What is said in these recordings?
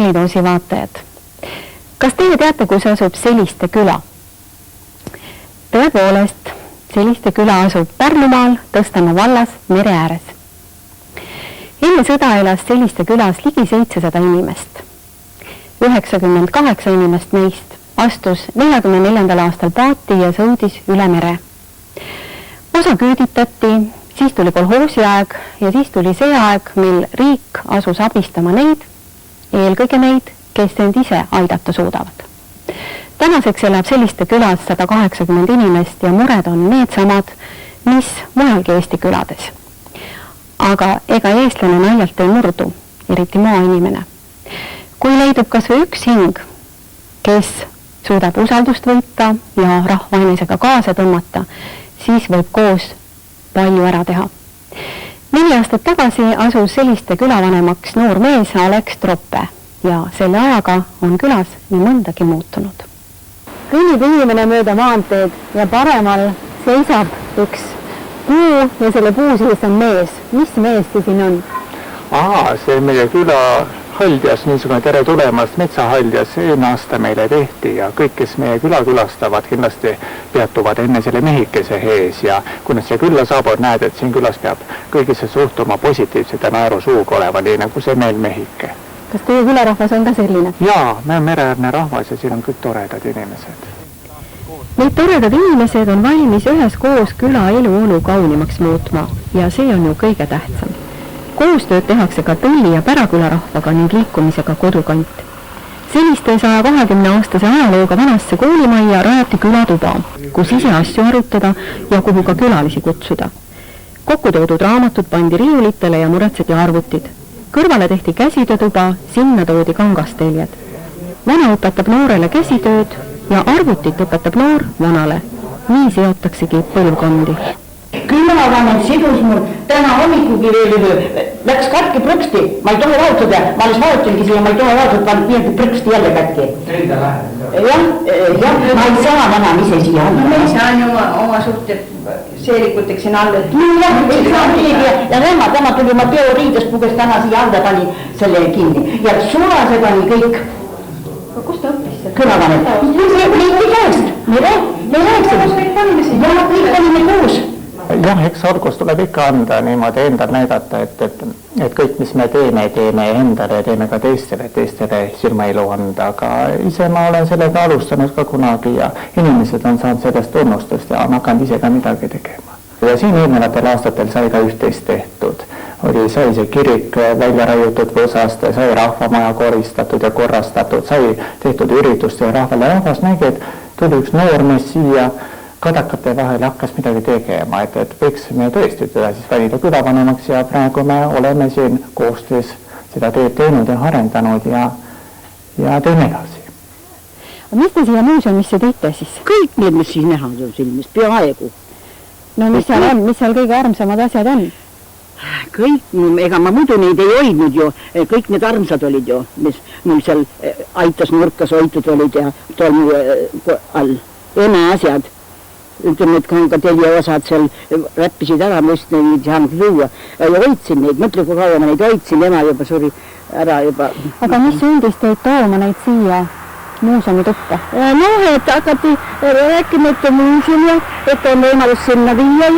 Helidoosi vaatajad. Kas teie teate, kus asub Seliste küla? Tõepoolest, Seliste küla asub Pärnumaal, Tõstamaa vallas, mere ääres. Enne sõda elas Seliste külas ligi 700 inimest. 98 inimest neist astus 44. aastal paati ja sõudis üle mere. Osa küüditati, siis tuli kolhoosi aeg ja siis tuli see aeg, mil riik asus abistama neid, eelkõige neid, kes end ise aidata suudavad. Tänaseks elab Seliste külas 180 inimest ja mured on needsamad, mis mujalgi Eesti külades. Aga ega eestlane naljalt ei murdu, eriti maainimene. Kui leidub kas või üks hing, kes suudab usaldust võita ja rahvainasega kaasa tõmmata, siis võib koos palju ära teha. 4 aastat tagasi asus Seliste külavanemaks noor mees Alex Troppe ja selle ajaga on külas nii mõndagi muutunud. Kõnnib inimene mööda maanteed ja paremal seisab üks puu ja selle puu sees on mees. Mis mees see siin on? See meie küla haljas, niisugune tere tulemast metsahaljas eelmine aasta meile tehti ja kõik, kes meie küla külastavad, kindlasti peatuvad enne selle mehikese ees ja kui nad siia külla saabud, näed, et siin külas peab kõigisse suhtuma positiivselt ja naerusuuga olema, nii nagu see meil mehike. Kas teie külarahvas on ka selline? Jaa, me on mereäärne rahvas ja siin on kõik toredad inimesed. Need toredad inimesed on valmis üheskoos küla eluolu kaunimaks muutma ja see on ju kõige tähtsam. Koostööd tehakse ka Tõlli ja Päraküla rahvaga ning liikumisega Kodukant. Seliste 120-aastase ajalooga vanasse koolimajja rajati külatuba, kus ise asju arutada ja kuhu ka külalisi kutsuda. Kokku toodud raamatud pandi riiulitele ja muretseti arvutid. Kõrvale tehti käsitöötuba, sinna toodi kangasteljed. Vana õpetab noorele käsitööd ja arvutit õpetab noor vanale. Nii seotaksegi põlvkondi. Külavanem sidus mul täna hommikugi veel läks katki prõksti, ma ei tohi vajutada, ma alles vajutangi siia, ma ei tohi vajutada, nii prõksti jälle katki. Jah, ma ei saa enam ise siia alla. Ma ei saa ju oma suhted seelikuteks siin alla. Ja tema tuli oma teoriidest puges täna siia alla, pani selle kinni ja sulased oli kõik. Kus ta õppis seda? Külavanem. Liiti käest. Me rääksime. Ja kõik olime koos. Jah, eks algus tuleb ikka anda niimoodi endal näidata, et kõik, mis me teeme endale ja teeme ka teistele silmailu anda, aga ise ma olen sellega alustanud ka kunagi ja inimesed on saanud sellest tunnustust ja on hakanud ise ka midagi tegema. Ja siin eelnevatel aastatel sai ka üht-teist tehtud. Sai see kirik välja raiutud võsast, sai rahvamaja koristatud ja korrastatud, sai tehtud üritust ja rahvas nägi, et tuli üks noor mees siia kadakate vahel hakkas midagi tegema, et võiksime tõesti teda siis valida külavanemaks ja praegu me oleme siin koostöös seda tööd teinud ja arendanud ja teeme edasi. Mis te siia muuseumisse tõite siis? Kõik need, mis siin näha on silmis, peaaegu. No mis seal on, mis seal kõige armsamad asjad on? Kõik, ega ma muidu neid ei hoidnud ju, kõik need armsad olid ju, mis mul seal aitas nurkas hoitud olid ja tolmu all ema asjad. Ütleme, et ka teljeosad seal räppisid ära, ma just neid saanud luua ja hoidsin neid, mõtle, kui kaua ma neid hoidsin, ema juba suri ära juba. Aga mis sundis teid tooma neid siia muuseumi tuppa? Et hakati rääkima, et muuseum ja et on võimalus sinna viia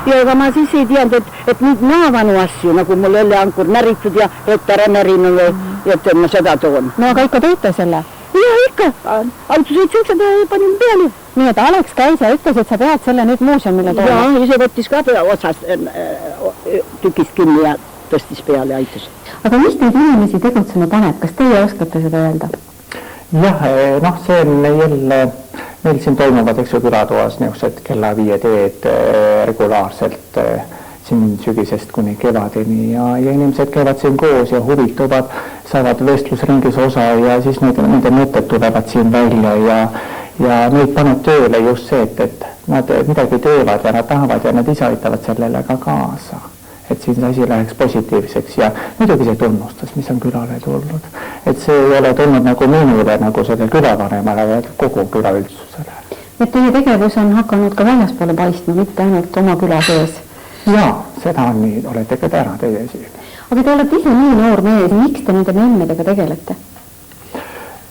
ja ega ma siis ei teadnud, et nüüd maavanu asju, nagu mul oli ankur näritud ja rõtta rämerinud ja et ma seda toon. No aga ikka teete selle? Ja ikka, autusõitsin seda panin peale. Nii, et Alex käis ja ütles, et sa pead selle nüüd muuseumile tooma. Ja, ise võttis ka otsast tükist kinni ja tõstis peale ja aitas. Aga mis neid inimesi tegutsema paneb? Kas teie oskate seda öelda? Jah, see on jälle, meil siin toimuvad, eks ju, külatoas niisugused kella 5 teed regulaarselt siin sügisest kuni kevadeni ja inimesed käivad siin koos ja huvituvad, saavad vestlusringis osa ja siis nende mõtted tulevad siin välja ja neid paneb tööle just see, et nad midagi teevad ja nad tahavad ja nad ise aitavad sellele ka kaasa. Et siin see asi läheks positiivseks ja muidugi see tunnustas, mis on külale tulnud. Et see ei ole tulnud nagu minule, nagu selle külavanemale ja kogu külaüldsusele. Et teie tegevus on hakanud ka väljaspoole paistma, mitte ainult oma küla sees? Jaa, seda on nii, olete ka täna teie siin. Aga te olete ise nii noor mees, miks te nende memmedega tegelete?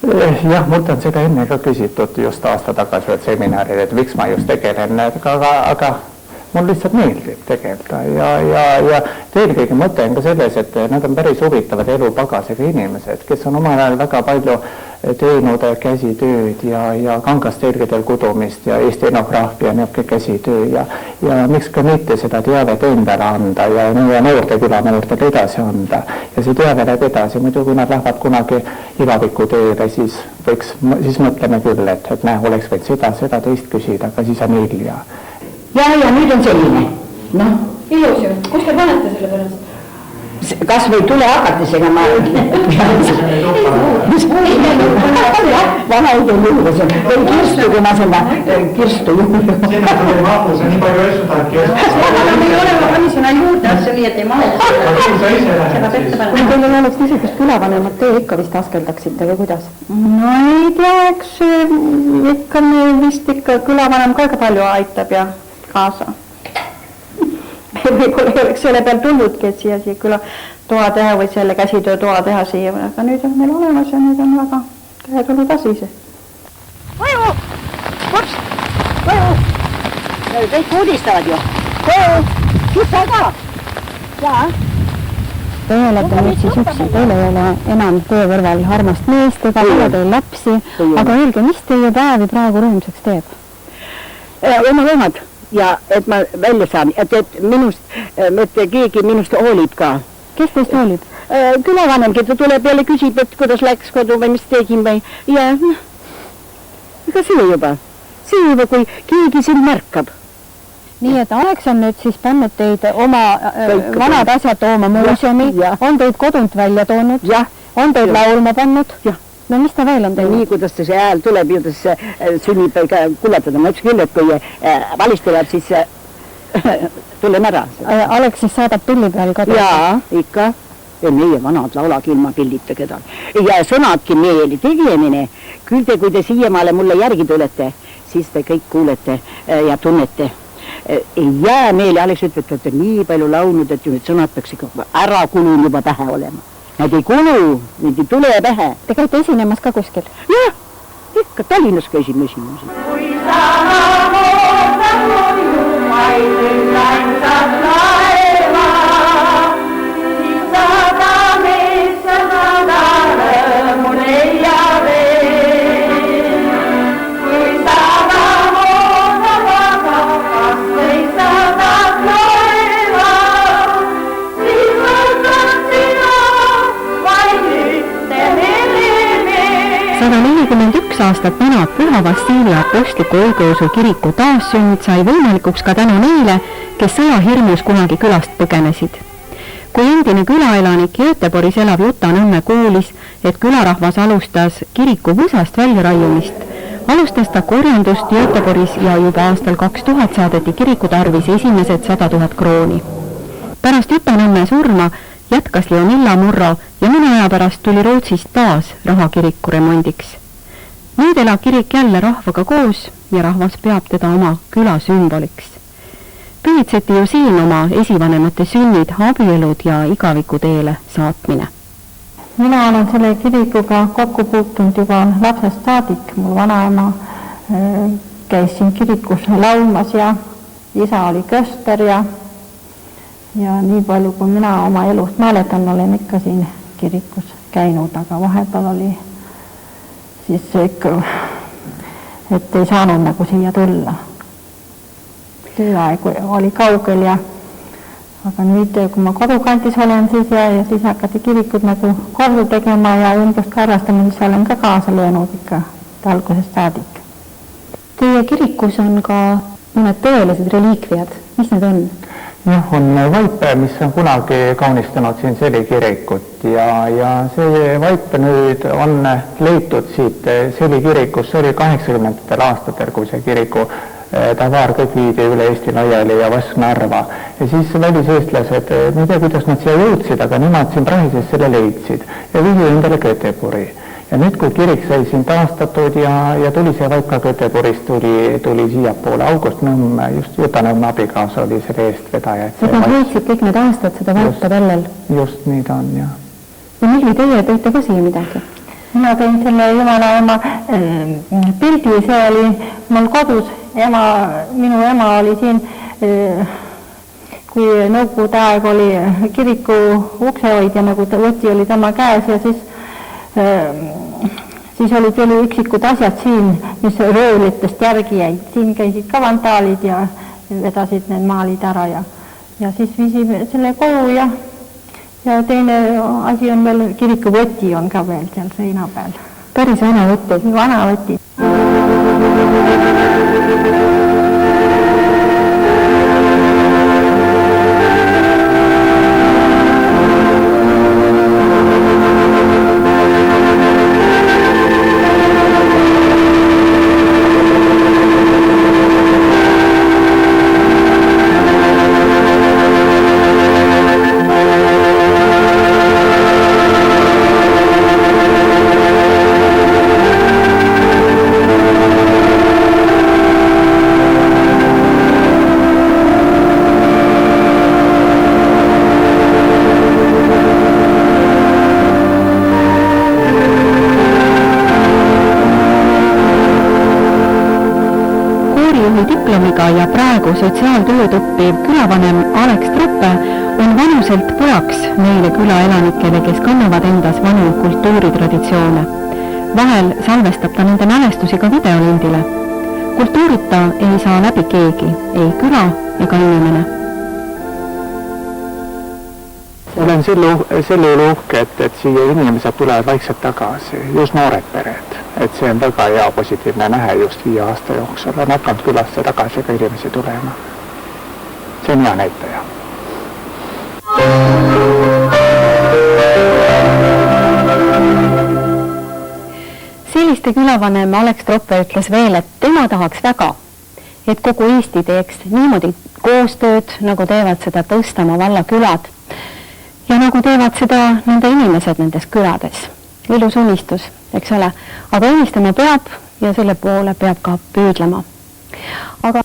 Jah, mult on seda enne ka küsitud just aasta tagasi seminaril, et miks ma just tegelen, aga mul lihtsalt meeldib tegeleda ja eelkõige mõte on ka selles, et nad on päris huvitavad elupagasiga inimesed, kes on omal ajal väga palju teinud käsitööd ja kangastelgedel kudumist ja stenograafia niisugune käsitöö ja miks ka mitte seda teavet endale anda ja noorte külanoortele edasi anda ja see teave läheb edasi, muidu kui nad lähevad kunagi ilavikutööle, siis mõtleme küll, et näe, oleks võinud seda teist küsida, aga siis on hilja. Ja nüüd on selline. No. Ilus ju. Kus te panete selle pärast? Kas või tule hakatisega ma vana õige juures on. Või kirstu, kui ma seda kirstu juurde. Sinna tuli mahus ja nii palju esutadki. Aga me ei ole, ma panin sinna juurde asja nii, et ei mahu. Kui teil ei oleks niisugust külavanemat, te ikka vist askeldaksite või kuidas? No ei tea, eks ikka vist ikka külavanem ka palju aitab ja kaasa. Võib-olla ei oleks selle peal tulludki, et siia küla toa teha või selle käsitöö toa teha siia, aga nüüd on meil olemas ja nüüd on väga tulnud asi see. Koju! Kops! Koju! Kõik uudistavad ju. Koju! Kissa ka! Jaa. Teie olete nüüd siis üksi, teil ei ole enam teie kõrval armast meest ega pole teil lapsi, aga öelge, mis teie päevi praegu rõõmsaks teeb? Oma loovad ja et ma välja saan, et keegi minust hoolib ka. Kes teist hoolib? Külavanemgi, ta tuleb jälle küsib, et kuidas läks kodu või mis tegin või ja ega see juba, kui keegi sind märkab. Nii, et Alex on nüüd siis pannud teid oma vanad asjad tooma muuseumi, on teid kodunt välja toonud, on teid laulma pannud. No mis ta veel on teinud? Nii, kuidas see hääl tuleb, kuidas sünnib kullatada. Ma ütles küll, et kui valis tuleb, siis tuleme ära. Alex siis saadab pilli peal ka? Jaa, ikka. Ja meie vanad laulagi ilma pillita kedagi. Ja sõnadki meeli tegemine. Küll te, kui te siiamaale mulle järgi tulete, siis te kõik kuulete ja tunnete. Ei jää meeli, Alex ütleb, et nii palju laulnud, et need sõnad peaks ikka ära kulun juba pähe olema. Need ei kulu, need ei tule pähe. Te käite esinemas ka kuskil? Jah, ikka Tallinnas käisime esinemas. Kui sa moodan koju, vaid saad laeva, siis saada mees ja saada rõõmu leia veel. Kui saada moodan vaga, kas või saada laeva, siis võtad sina 141 aastat vana Püha Vassili apostliku õigeusu kiriku taassünd sai võimalikuks ka tänu neile, kes sõjahirmus kunagi külast põgenesid. Kui endine külaelanik Göteborgis elav Juta Nõmme kuulis, et külarahvas alustas kiriku võsast väljaraiumist, alustas ta korjandust Göteborgis ja juba aastal 2000 saadeti kiriku tarvis esimesed 100 000 krooni. Pärast Juta Nõmme surma jätkas Leonilla Murro ja mõne aja pärast tuli Rootsist taas raha kiriku remondiks. Nüüd elab kirik jälle rahvaga koos ja rahvas peab teda oma küla sümboliks. Pühitseti ju siin oma esivanemate sünnid, abielud ja igaviku teele saatmine. Mina olen selle kirikuga kokku puutunud juba lapsest saadik. Mul vanaema käis siin kirikus laulmas ja isa oli köster ja nii palju, kui mina oma elust mäletan, olen ikka siin kirikus käinud, aga vahepeal oli siis ikka, et ei saanud nagu siia tulla. Tööaeg oli kaugel aga nüüd, kui ma kodukandis olen siis ja siis hakati kirikud nagu kordu tegema ja ümbrust karrastama, siis olen ka kaasa löönud ikka algusest saadik. Teie kirikus on ka mõned tõelised reliikviad. Mis need on? Jah, on vaip, mis on kunagi kaunistanud siin Seli kirikut ja see vaip nüüd on leitud siit Seli kirikus, see oli 80. aastatel, kui see kiriku tavaar kõik viidi üle Eesti laiali ja Vasknarva. Ja siis väliseestlased, ma ei tea, kuidas nad siia jõudsid, aga nemad siin Prahises selle leidsid ja viidi endale Göteborgi. Ja nüüd, kui kirik sai siin taastatud ja tuli see vaip ka Göteborgist, tuli siia poole August Nõmm, just Juta Nõmme abikaasa oli selle eestvedaja. Seda hoidsid kõik need aastad seda vaipa tällel? Just nii ta on, jah. Ja Milvi, teie tõite ka siia midagi? Ma tõin selle Jumala ema pildi, see oli mul kodus. Minu ema oli siin, kui nõukogude aeg oli kiriku uksehoidja, nagu võti oli tema käes ja siis olid veel üksikud asjad siin, mis röövlitest järgi jäid. Siin käisid ka vandaalid ja vedasid need maalid ära ja siis viisime selle koju ja teine asi on veel, kirikuvõti on ka veel seal seina peal. Päris vana võti? Vana võti. diplomiga ja praegu sotsiaaltööd õppiv külavanem Alex Troppe on vanuselt pojaks neile külaelanikele, kes kannavad endas vanu kultuuritraditsioone. Vahel salvestab ta nende mälestusi ka videolindile. Kultuurita ei saa läbi keegi, ei küla ega inimene. Olen selle üle uhke, et siia inimesed tulevad vaikselt tagasi, just noored pered. Et see on väga hea positiivne nähe just 5 aasta jooksul. On hakanud külasse tagasi ka inimesi tulema. See on hea näitaja. Selliste külavanem Alex Troppe ütles veel, et tema tahaks väga, et kogu Eesti teeks niimoodi koostööd, nagu teevad seda Tõstamaa valla külad ja nagu teevad seda nende inimesed nendes külades. Ilus unistus, eks ole, aga unistama peab ja selle poole peab ka püüdlema. Aga